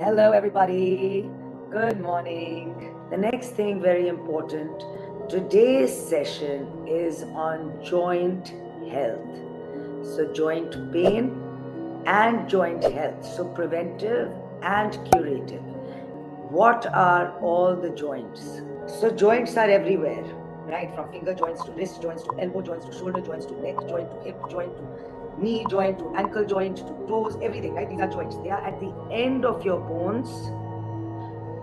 Hello, everybody. Good morning. The next thing, very important, today's session is on joint health. So, joint pain and joint health. So, preventive and curative. What are all the joints? So, joints are everywhere, right? From finger joints to wrist joints to elbow joints to shoulder joints to neck joint to hip joint to knee joint to ankle joint to toes, everything, right? These are joints. They are at the end of your bones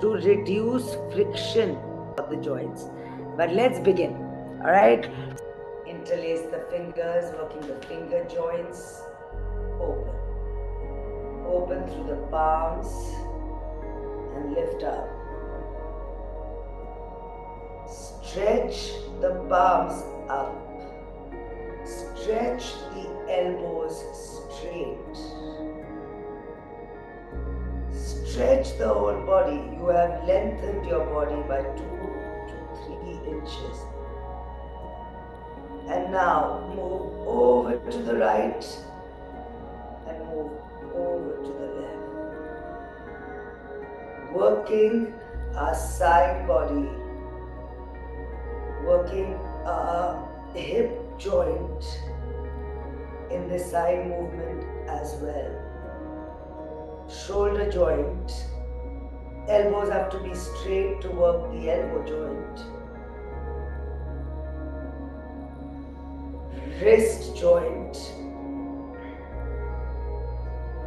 to reduce friction of the joints. But let's begin. All right. Interlace the fingers, working the finger joints. Open. Open through the palms and lift up. Stretch the palms up. Stretch the elbows straight. Stretch the whole body. You have lengthened your body by 2 to 3 inches. And now move over to the right and move over to the left. Working our side body, working our hip joint in the side movement as well. Shoulder joint, elbows have to be straight to work the elbow joint. Wrist joint,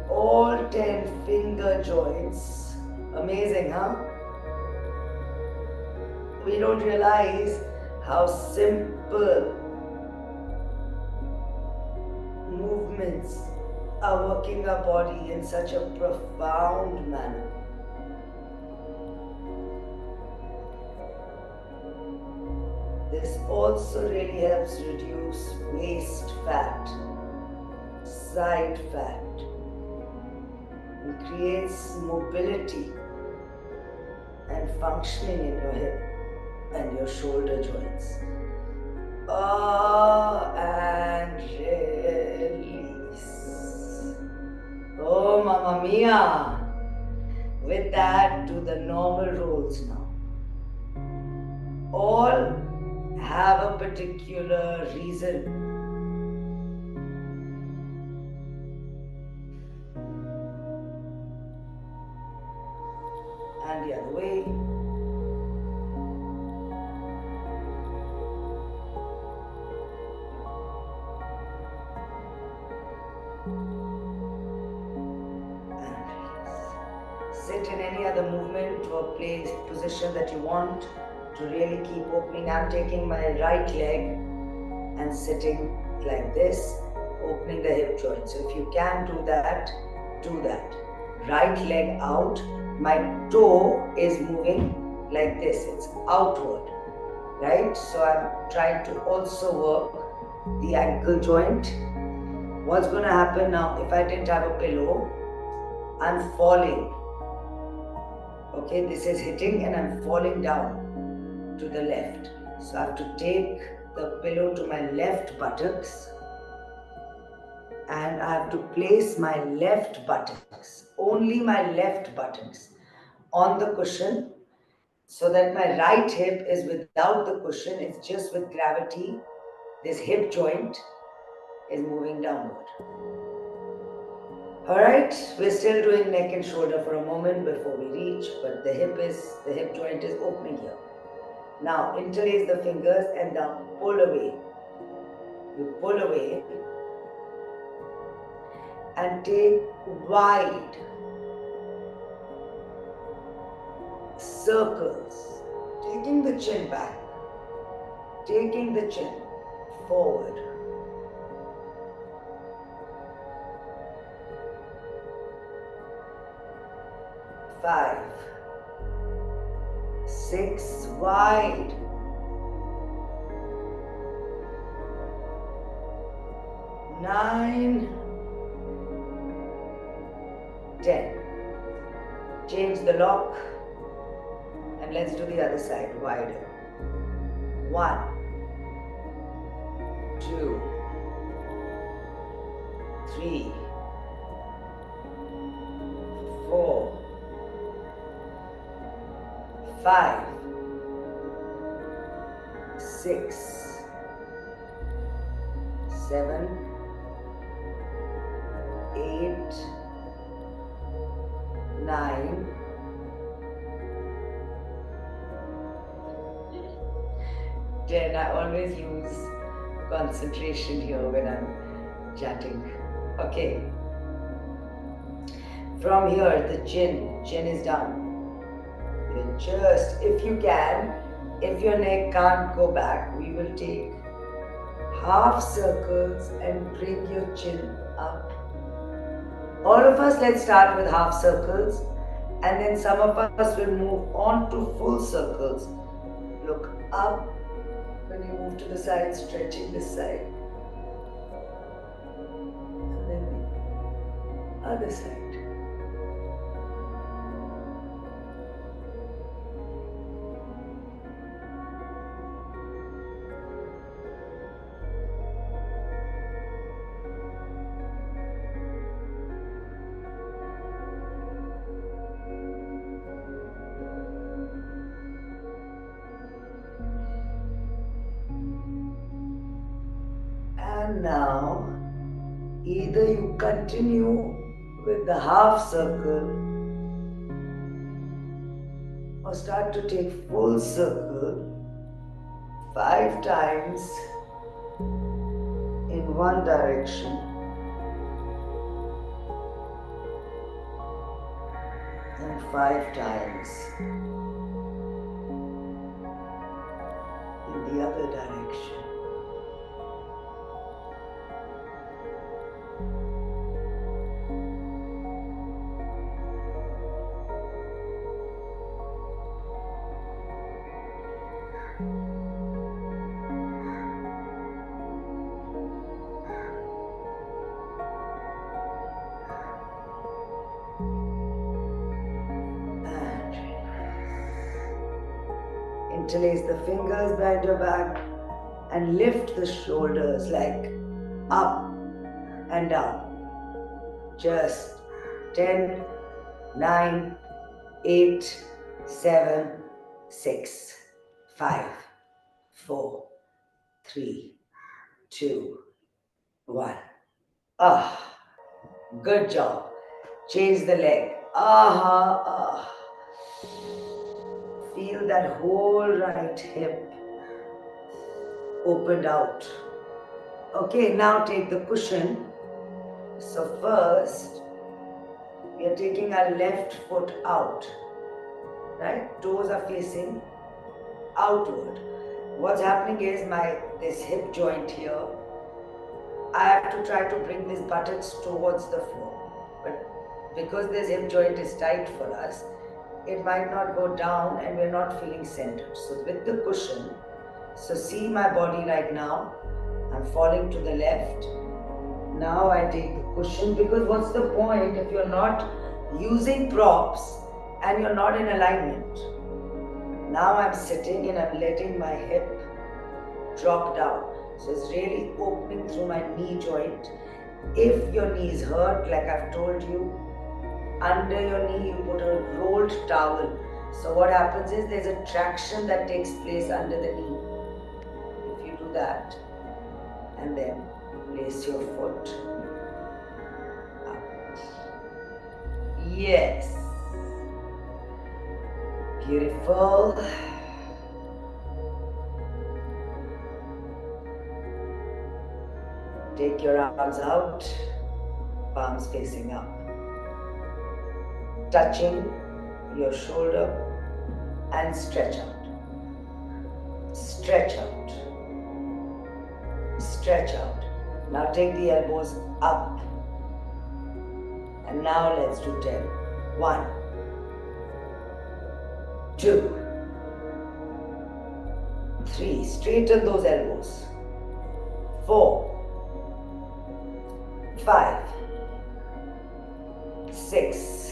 all 10 finger joints. Amazing, huh? We don't realize how simple movements are working our body in such a profound manner. This also really helps reduce waist fat, side fat, and creates mobility and functioning in your hip and your shoulder joints. And release. Oh, Mamma Mia! With that, do the normal rolls now. All have a particular reason. And the other way. Sit in any other movement or place position that you want to really keep opening. I'm taking my right leg and sitting like this, opening the hip joint. So if you can do that, do that. Right leg out, my toe is moving like this, it's outward, right? So I'm trying to also work the ankle joint. What's going to happen now, if I didn't have a pillow, I'm falling. Okay, this is hitting and I'm falling down to the left. So I have to take the pillow to my left buttocks and I have to place my left buttocks, only my left buttocks, on the cushion so that my right hip is without the cushion, it's just with gravity. This hip joint is moving downward. Alright, we're still doing neck and shoulder for a moment before we reach, but the hip joint is opening here. Now interlace the fingers and now pull away. You pull away and take wide circles, taking the chin back, taking the chin forward. Five, 6, wide. 9, 10. Change the lock and let's do the other side, wider. 1, 2, 3, 4, 5, 6, 7, 8, 9, 10. I always lose concentration here when I'm chatting. Okay. From here, the chin is down. You just, if you can, if your neck can't go back, we will take half circles and bring your chin up. All of us, let's start with half circles, and then some of us will move on to full circles. Look up when you move to the side, stretching this side. And then the other side. And now, either you continue with the half circle or start to take full circle 5 times in one direction and 5 times in the other direction. Interlace the fingers behind your back and lift the shoulders like up and down. Just 10, 9, 8, 7, 6, 5, 4, 3, 2, 1. Good job. Change the leg. Feel that whole right hip opened out. Okay, now take the cushion. So first, we are taking our left foot out. Right? Toes are facing outward. What's happening is this hip joint here, I have to try to bring these buttocks towards the floor. But because this hip joint is tight for us, it might not go down and we're not feeling centered. So with the cushion, so see my body right now, I'm falling to the left. Now I take the cushion, because what's the point if you're not using props and you're not in alignment? Now I'm sitting and I'm letting my hip drop down. So it's really opening through my knee joint. If your knees hurt, like I've told you, under your knee you put a rolled towel. So what happens is there's a traction that takes place under the knee. If you do that, and then place your foot out. Yes. Beautiful. Take your arms out, palms facing up. Touching your shoulder and stretch out. Stretch out. Stretch out. Now take the elbows up. And now let's do 10. 1, 2, 3. Straighten those elbows. 4, 5, 6,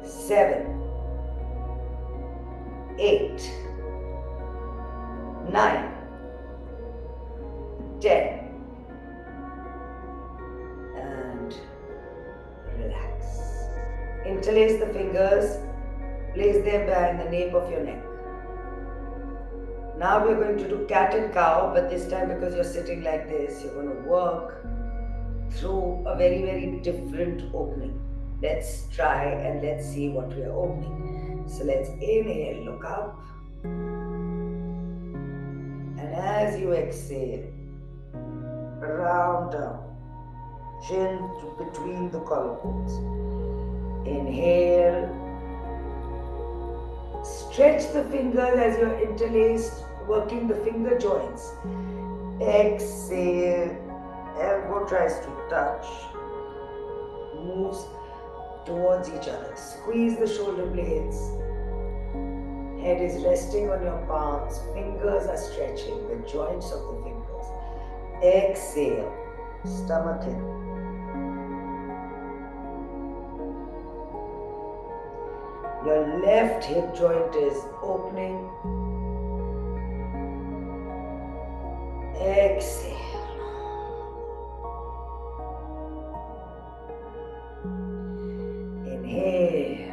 7, 8, 9, 10. And relax. Interlace the fingers Place them behind the nape of your neck. Now we're going to do cat and cow, but this time because you're sitting like this, you're going to work through a very, very different opening. Let's try and let's see what we are opening. So let's inhale, look up, and as you exhale, round down, chin between the collarbones. Inhale, stretch the fingers as you're interlaced, working the finger joints. Exhale, elbow tries to touch, moves towards each other. Squeeze the shoulder blades. Head is resting on your palms. Fingers are stretching the joints of the fingers. Exhale, stomach in. Your left hip joint is opening. Exhale. Inhale.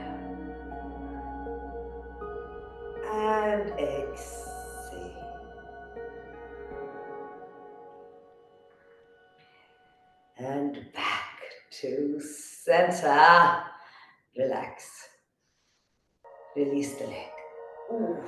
And exhale. And back to center. Relax. Release the leg. Ooh.